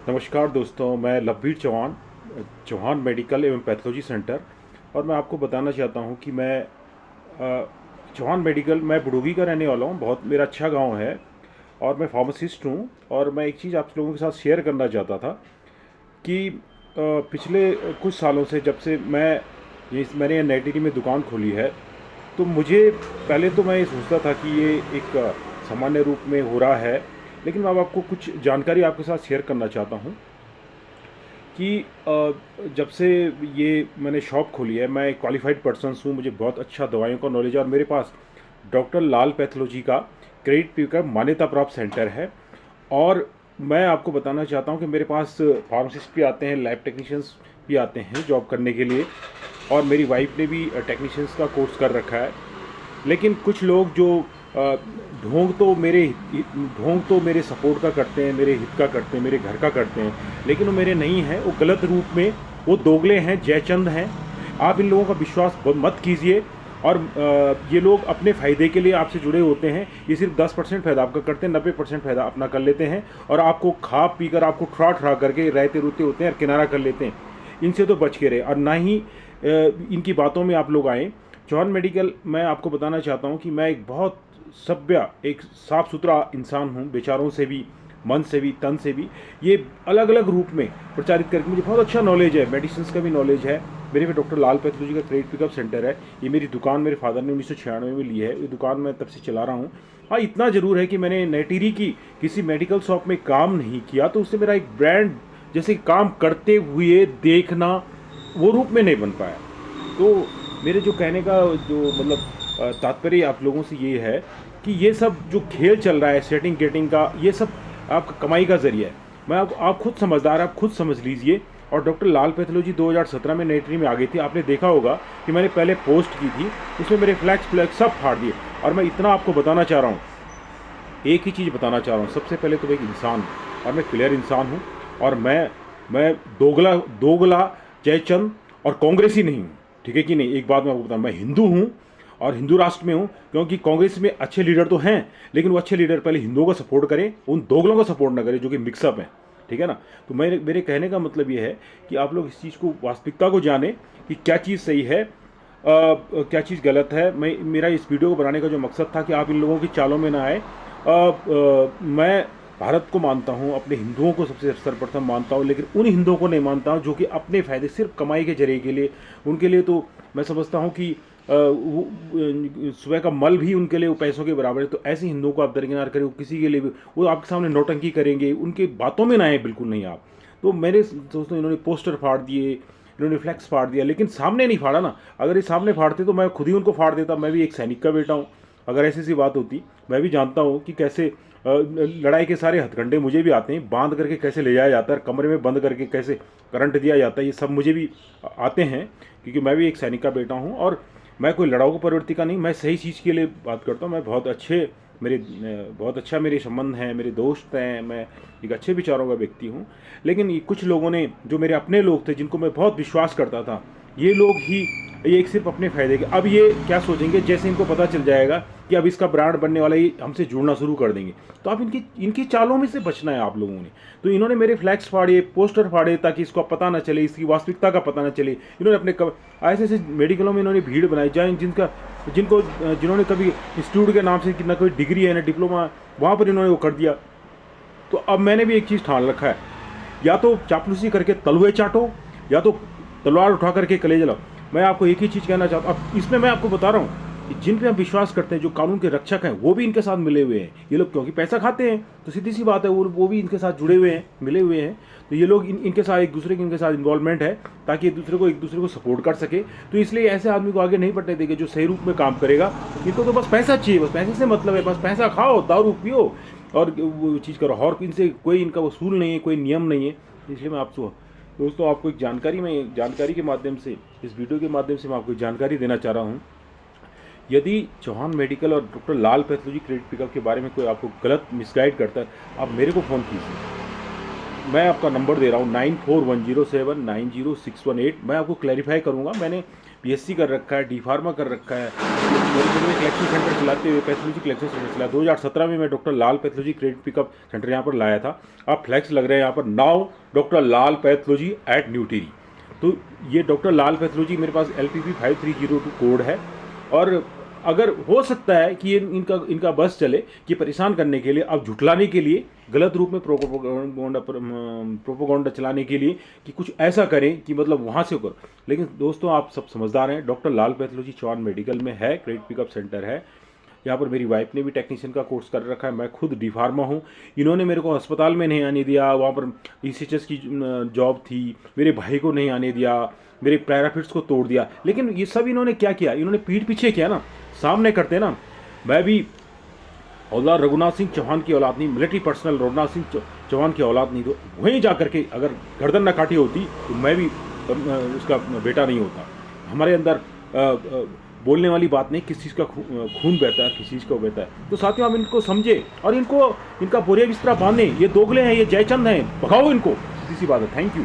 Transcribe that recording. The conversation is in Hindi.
नमस्कार दोस्तों, मैं लवबीर चौहान, चौहान मेडिकल एवं पैथोलॉजी सेंटर। और मैं आपको बताना चाहता हूं कि चौहान मेडिकल, मैं बड़ोगी का रहने वाला हूं। बहुत मेरा अच्छा गांव है और मैं फार्मासिस्ट हूं। और मैं एक चीज़ आप लोगों के साथ शेयर करना चाहता था कि पिछले कुछ सालों से, जब से मैंने ये नई टिहरी में दुकान खोली है, तो मुझे पहले तो मैं ये सोचता था कि ये एक सामान्य रूप में हो रहा है। लेकिन मैं अब आपको कुछ जानकारी आपके साथ शेयर करना चाहता हूँ कि जब से ये मैंने शॉप खोली है, मैं क्वालिफाइड पर्सन हूँ, मुझे बहुत अच्छा दवाइयों का नॉलेज है और मेरे पास डॉक्टर लाल पैथोलॉजी का क्रेडिट पी का मान्यता प्राप्त सेंटर है। और मैं आपको बताना चाहता हूँ कि मेरे पास फार्मासिस्ट भी आते हैं, लैब टेक्नीशियंस भी आते हैं जॉब करने के लिए, और मेरी वाइफ ने भी टेक्नीशियंस का कोर्स कर रखा है। लेकिन कुछ लोग जो अ, ढोंग तो मेरे सपोर्ट का करते हैं, मेरे हित का करते हैं, मेरे घर का करते हैं, लेकिन वो मेरे नहीं हैं। वो गलत रूप में, वो दोगले हैं, जयचंद हैं। आप इन लोगों का विश्वास मत कीजिए। और ये लोग अपने फ़ायदे के लिए आपसे जुड़े होते हैं। ये सिर्फ 10% फ़ायदा आपका करते हैं, 90% फ़ायदा अपना कर लेते हैं और आपको खा पी कर, आपको ठुरा करके रहते रुते होते हैं और किनारा कर लेते हैं। इनसे तो बच के रहे और ना ही इनकी बातों में आप लोग आएँ। चौहान मेडिकल, मैं आपको बताना चाहता हूँ कि मैं एक बहुत सभ्य, एक साफ़ सुथरा इंसान हूँ, विचारों से भी, मन से भी, तन से भी। ये अलग अलग रूप में प्रचारित करके मुझे बहुत अच्छा नॉलेज है, मेडिसिन का भी नॉलेज है। मेरे पे डॉक्टर लाल पैथोलॉजी का क्रेडिट पिकअप सेंटर है। ये मेरी दुकान मेरे फादर ने 1996 में ली है। ये दुकान मैं तब से चला रहा हूँ। हाँ, इतना ज़रूर है कि मैंने नई टिहरी की किसी मेडिकल शॉप में काम नहीं किया, तो उससे मेरा एक ब्रांड जैसे काम करते हुए देखना, वो रूप में नहीं बन पाया। तो मेरे जो कहने का जो मतलब तात्पर्य आप लोगों से ये है कि ये सब जो खेल चल रहा है, सेटिंग गेटिंग का, ये सब आपका कमाई का जरिया है। आप खुद समझदार, आप खुद समझ लीजिए। और डॉक्टर लाल पैथोलॉजी 2017 में नई टिहरी में आ गई थी। आपने देखा होगा कि मैंने पहले पोस्ट की थी, उसमें मेरे फ्लैक्स सब फाड़ दिए। और मैं इतना आपको बताना चाह रहा हूँ, एक ही चीज़ बताना चाह रहा हूँ। सबसे पहले तो मैं एक इंसान हूँ और मैं क्लियर इंसान हूँ। और मैं दोगला दोगला जयचंद और कांग्रेसी नहीं हूँ, ठीक है कि नहीं। एक बात मैं आपको बताऊँ, मैं हिंदू हूँ और हिंदू राष्ट्र में हूँ। क्योंकि कांग्रेस में अच्छे लीडर तो हैं, लेकिन वो अच्छे लीडर पहले हिंदुओं का सपोर्ट करें, उन दोगलों का सपोर्ट ना करें जो कि मिक्सअप हैं, ठीक है ना। तो मेरे कहने का मतलब ये है कि आप लोग इस चीज़ को, वास्तविकता को जानें कि क्या चीज़ सही है, क्या चीज़ गलत है। मेरा इस वीडियो को बनाने का जो मकसद था कि आप इन लोगों की चालों में ना आए। मैं भारत को मानता हूँ, अपने हिंदुओं को सबसे सर्वप्रथम मानता हूँ, लेकिन उन हिंदुओं को नहीं मानता हूँ जो कि अपने फ़ायदे, सिर्फ कमाई के जरिए के लिए, उनके लिए तो मैं समझता हूँ कि सुबह का मल भी उनके लिए वो पैसों के बराबर है। तो ऐसे हिंदुओं को आप दरकिनार करें, वो किसी के लिए भी, वो आपके सामने नौटंकी करेंगे, उनकी बातों में ना आए, बिल्कुल नहीं आप। तो मेरे दोस्तों, इन्होंने पोस्टर फाड़ दिए, इन्होंने फ्लैक्स फाड़ दिया, लेकिन सामने नहीं फाड़ा ना। अगर ये सामने फाड़ते तो मैं खुद ही उनको फाड़ देता। मैं भी एक सैनिक का बेटा हूँ। अगर ऐसी सी बात होती, मैं भी जानता हूँ कि कैसे लड़ाई के सारे हथकंडे मुझे भी आते हैं। बांध करके कैसे ले जाया जाता है, कमरे में बंद करके कैसे करंट दिया जाता है, ये सब मुझे भी आते हैं, क्योंकि मैं भी एक सैनिक का बेटा हूँ। और मैं कोई लड़ाऊ प्रवृत्ति का नहीं, मैं सही चीज़ के लिए बात करता हूँ। मैं बहुत अच्छा मेरे संबंध हैं, मेरे दोस्त हैं, मैं एक अच्छे विचारों का व्यक्ति हूँ। लेकिन ये कुछ लोगों ने, जो मेरे अपने लोग थे, जिनको मैं बहुत विश्वास करता था, ये लोग ही, ये एक सिर्फ अपने फ़ायदे के, अब ये क्या सोचेंगे, जैसे इनको पता चल जाएगा कि अब इसका ब्रांड बनने वाला, ये हमसे जुड़ना शुरू कर देंगे। तो आप इनकी चालों में से बचना है आप लोगों ने। तो इन्होंने मेरे फ्लैक्स फाड़े, पोस्टर फाड़े, ताकि इसको पता ना चले, इसकी वास्तविकता का पता ना चले। इन्होंने अपने ऐसे ऐसे मेडिकलों में इन्होंने भीड़ बनाई, जहाँ जिन्होंने कभी इंस्टीट्यूट के नाम से ना कोई डिग्री है ना डिप्लोमा, वहाँ पर इन्होंने वो कर दिया। तो अब मैंने भी एक चीज़ ठान रखा है, या तो चापलूसी करके तलवे चाटो, या तो तलवार उठा करके कलेजे लाओ। मैं आपको एक ही चीज़ कहना चाहता हूँ। अब इसमें मैं आपको बता रहा हूँ कि जिन पे हम विश्वास करते हैं, जो कानून के रक्षक हैं, वो भी इनके साथ मिले हुए हैं। ये लोग क्योंकि पैसा खाते हैं, तो सीधी सी बात है, वो भी इनके साथ जुड़े हुए हैं, मिले हुए हैं। तो ये लोग इनके साथ, एक दूसरे के इनके साथ इन्वॉल्वमेंट है, ताकि एक दूसरे को सपोर्ट कर सके। तो इसलिए ऐसे आदमी को आगे नहीं बढ़ने देंगे जो सही रूप में काम करेगा। इनको तो बस पैसा चाहिए, बस पैसे से मतलब है, बस पैसा खाओ, दारू पियो और वो चीज़ करो। और इनसे कोई इनका वसूल नहीं है, कोई नियम नहीं है। इसलिए मैं आपसे दोस्तों, आपको एक जानकारी के माध्यम से, इस वीडियो के माध्यम से मैं आपको जानकारी देना चाह रहा हूँ। यदि चौहान मेडिकल और डॉक्टर लाल पैथोलॉजी क्रेडिट पिकअप के बारे में कोई आपको गलत मिसगाइड करता है, आप मेरे को फ़ोन कीजिए। मैं आपका नंबर दे रहा हूँ 9410790618। मैं आपको क्लैरिफाई करूँगा। पीएससी कर रखा है, डी फार्मा कर रखा है। मेरे कलेक्शन सेंटर चलाते हुए पैथोलॉजी कलेक्शन सेंटर चलाया। 2017 में मैं डॉक्टर लाल पैथोलॉजी क्रेडिट पिकअप सेंटर यहाँ पर लाया था। आप फ्लैक्स लग रहे हैं यहाँ पर, नाउ डॉक्टर लाल पैथोलॉजी एट न्यू टिहरी। तो ये डॉक्टर लाल पैथोलॉजी, मेरे पास LPP 5302 कोड है। और अगर हो सकता है कि इनका बस चले कि परेशान करने के लिए, अब झुठलाने के लिए, गलत रूप में प्रोपोगंडा चलाने के लिए कि कुछ ऐसा करें कि मतलब वहाँ से कर। लेकिन दोस्तों आप सब समझदार हैं, डॉक्टर लाल पैथोलॉजी चौहान मेडिकल में है, क्रेडिट पिकअप सेंटर है। यहाँ पर मेरी वाइफ ने भी टेक्नीशियन का कोर्स कर रखा है, मैं खुद डी फार्मा हूँ। इन्होंने मेरे को अस्पताल में नहीं आने दिया, वहाँ पर ECHS की जॉब थी, मेरे भाई को नहीं आने दिया, मेरे पैराफिट्स को तोड़ दिया। लेकिन ये सब इन्होंने क्या किया, इन्होंने पीठ पीछे किया ना, सामने करते ना। मैं भी औलाद रघुनाथ सिंह चौहान की औलाद नहीं, मिलिट्री पर्सनल रघुनाथ सिंह चौहान की औलाद नहीं, तो वहीं जा करके अगर गर्दन न काटी होती तो मैं भी उसका बेटा नहीं होता। हमारे अंदर बोलने वाली बात नहीं, किस चीज़ का खून बहता है, किस चीज़ का बहता है। तो साथियों, हम इनको समझे और इनका बोरिया बिस्तरा बांधे। ये दोगले हैं, ये जयचंद हैं, भगाओ इनको, सीधी सी बात है। Thank you.